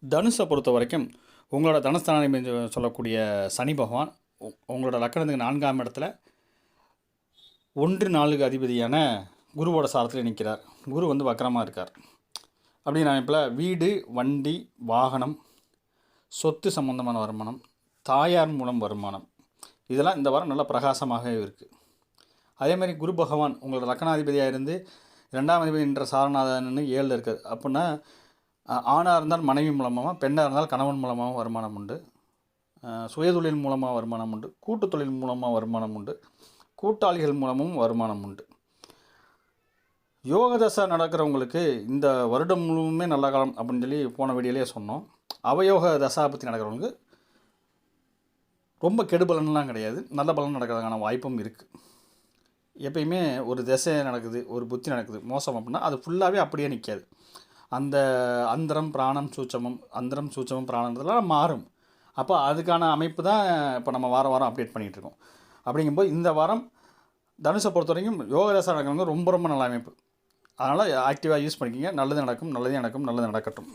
தனுஷை பொறுத்த வரைக்கும் உங்களோட தனஸ்தானம் என்று சொல்லக்கூடிய சனி பகவான் உங்களோட லக்கணத்துக்கு 4ஆம் இடத்துல 1-4 அதிபதியான குருவோட சாரத்தில் நிற்கிறார். குரு வந்து வக்கரமாக இருக்கார். அப்படி நான் இப்போ வீடு, வண்டி, வாகனம், சொத்து சம்பந்தமான வருமானம், தாயார் மூலம் வருமானம், இதெல்லாம் இந்த வாரம் நல்லா பிரகாசமாகவே இருக்குது. அதேமாதிரி குரு பகவான் உங்களோட லக்கணாதிபதியாக இருந்து 2ஆம் அதிபதி என்ற சாரநாதன்னு 7ல் இருக்குது. அப்படின்னா ஆணாக இருந்தால் மனைவி மூலமாக, பெண்ணாக இருந்தால் கணவன் மூலமாகவும் வருமானம் உண்டு, சுயதொழில் மூலமாக வருமானம் உண்டு, கூட்டு தொழில் மூலமாக வருமானம் உண்டு, கூட்டாளிகள் மூலமும் வருமானம் உண்டு. யோக தசை நடக்கிறவங்களுக்கு இந்த வருடம் முழுவதுமே நல்ல காலம் அப்படின்னு சொல்லி போன வீடியோலேயே சொன்னோம். அவயோக தசா பற்றி நடக்கிறவங்களுக்கு ரொம்ப கெடு பலன்லாம் கிடையாது, நல்ல பலன் நடக்கிறதுக்கான வாய்ப்பும் இருக்குது. எப்பயுமே ஒரு திசை நடக்குது, ஒரு புத்தி நடக்குது மோசம் அப்படின்னா அது ஃபுல்லாகவே அப்படியே நிற்காது. அந்த அந்தரம் பிராணம் சூட்சமம் பிராணன்றதெல்லாம் மாறும். அப்போ அதுக்கான அமைப்பு தான் இப்போ நம்ம வாரம் வாரம் அப்டேட் பண்ணிகிட்ருக்கோம். அப்படிங்கும்போது இந்த வாரம் தனுஷை பொறுத்த வரைக்கும் யோக தசை நடக்கிறவங்க ரொம்ப ரொம்ப நல்ல அமைப்பு. அதனால் ஆக்டிவாக யூஸ் பண்ணிக்கிங்க. நல்லது நடக்கும், நல்லதே நடக்கும், நல்லது நடக்கட்டும்.